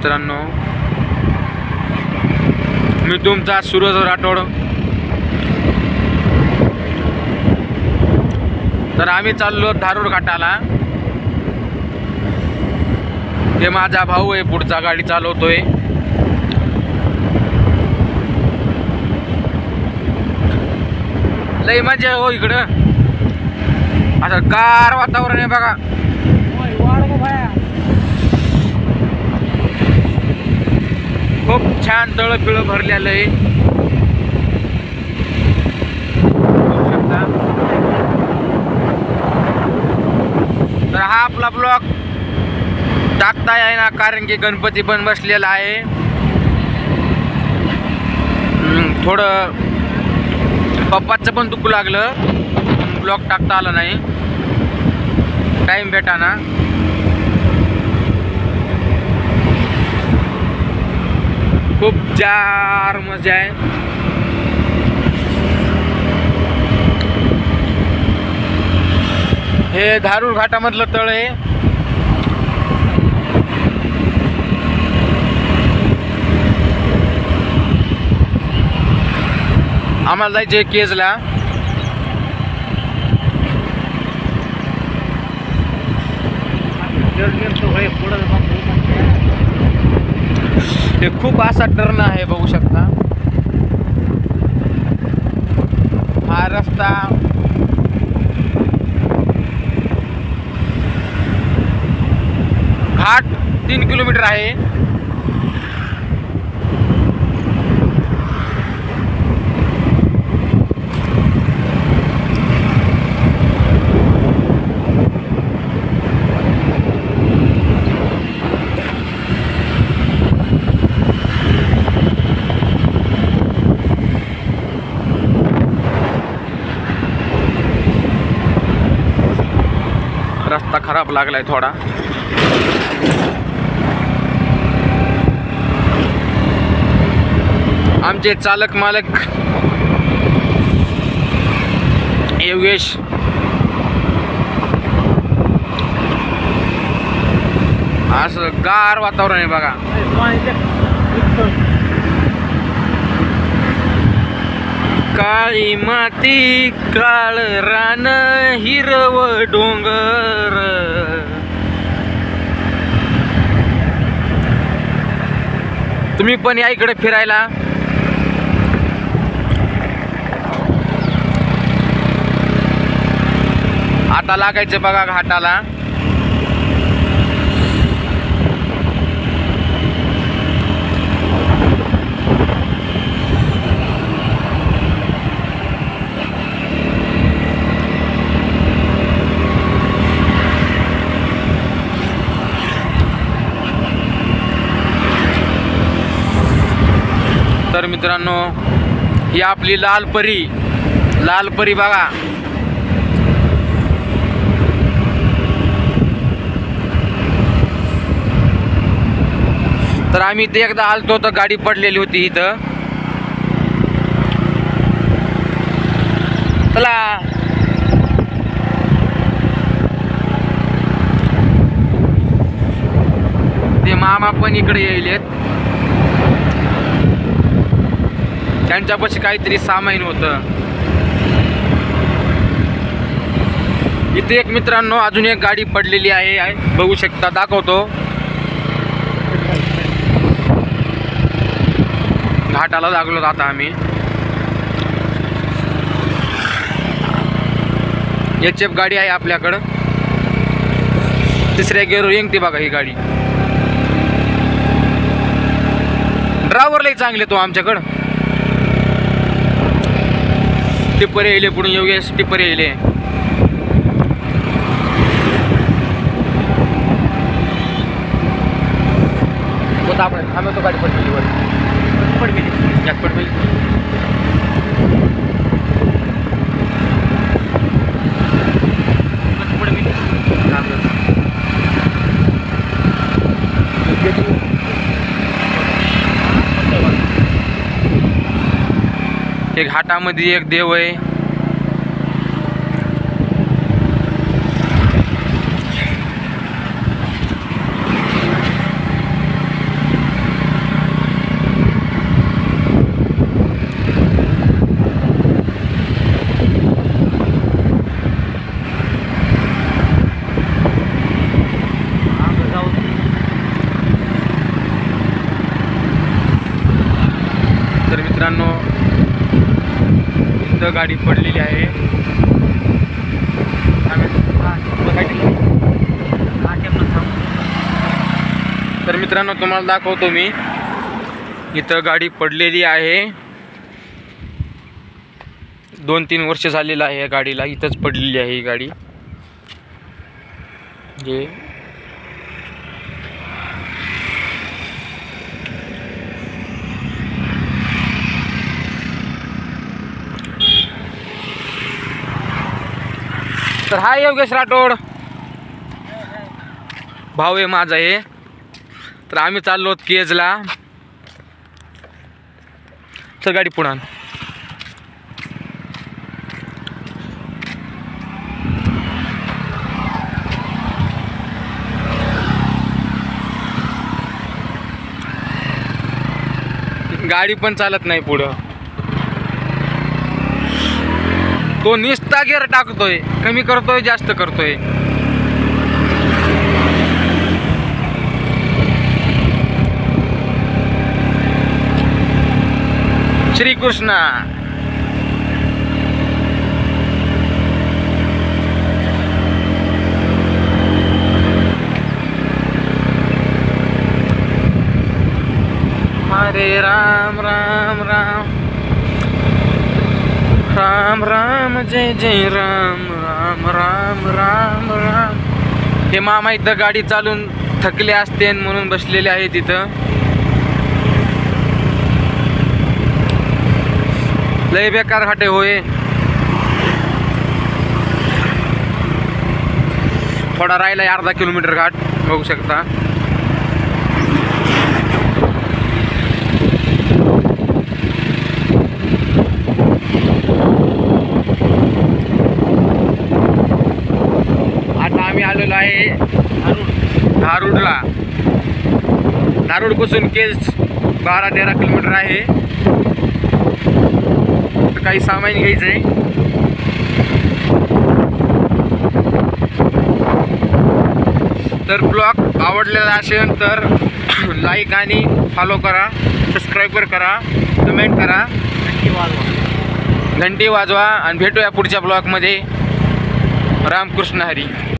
मित्रांनो, मी तुमचा सूरज राठोड। तर आम्ही चाललो धारूर घाटाला। हे माझा भाऊ आहे, पुढचा गाडी चालवतोय। लय मजा हो इकडं, असं गार वातावरण आहे बघा। खूप छान तळपिळ भरलेलं आहे। तर हा आपला ब्लॉग टाकता येईना कारण की गणपती पण बसलेला आहे। थोडं पप्पाचं पण दुखू लागलं, ब्लॉग टाकता आला नाही, टाइम भेटाना। खूप जार मजा आहे। हे धारूर घाटामधलं तळ आहे। आम्हाला जायचे केजला। हे खूप असा टर्न आहे, बघू शकता। हा रस्ता घाट 3 किलोमीटर आहे। रस्ता खराब लागलाय थोडा। आमचे चालक मालक योगेश असं गार वातावरण आहे बघा। काळी माती काळ रान हिरव डोंगर, तुम्ही पण या इकडे फिरायला। आता लागायचं बघा घाटाला। तर मित्रांनो, ही आपली लाल परी बघा। तर आम्ही इथे एकदा आलतो तर गाडी पडलेली होती इथं। चला ते मामा पण इकडे येईलेत, त्यांच्यापाशी काहीतरी सामान होतं। इथे एक मित्रांनो अजून एक गाडी पडलेली आहे, बघू शकता, दाखवतो। घाटाला लागलो आता आम्ही। HF गाडी आहे आपल्याकडं, तिसऱ्या गेअरवर येंगते बघा ही गाडी। ड्रायव्हर लई चांगले तो आमच्याकडं। टिप्पर येईल पुढे, योगेश टिप्पर येईल। आपण थांबवतो, गाडी पडलेली वर पडली। हे घाटामध्ये एक देव आहे। गाडी पडलेली आहे. तर मित्रांनो तुम्हाला दाखवतो मी, इथं गाडी पडलेली आहे. 2-3 वर्ष झालेलं आहे या गाडीला, इथंच पडलेली आहे ही गाडी. जे तर हा योगेश राठोड भाऊ आहे माझा हे. तर आम्ही चाललो आहोत केजला. तर गाडी पुढे आण. गाडी पण चालत नाही पुढं. तो निस्ता गेअर टाकतोय, कमी करतोय, जास्त करतोय. श्रीकृष्ण. हरे राम राम राम राम राम जय जय राम राम राम राम राम. हे मामा इथं गाडी चालून थकले असते म्हणून बसलेले आहे तिथं. लय बेकार घाटे होय. थोडा राहिला 1/2 किलोमीटर घाट बघू शकता. आता आम्ही आलेलो आहे धारूडला. धारूडपासून केज 12-13 किलोमीटर आहे. काही सामान घ्यायचं आहे. तर ब्लॉग आवडलेला असेल तर लाईक आणि फॉलो करा, सबस्क्राईब करा, कमेंट करा, घंटी वाजवा आणि भेटूया पुढच्या ब्लॉगमध्ये. रामकृष्ण हरी.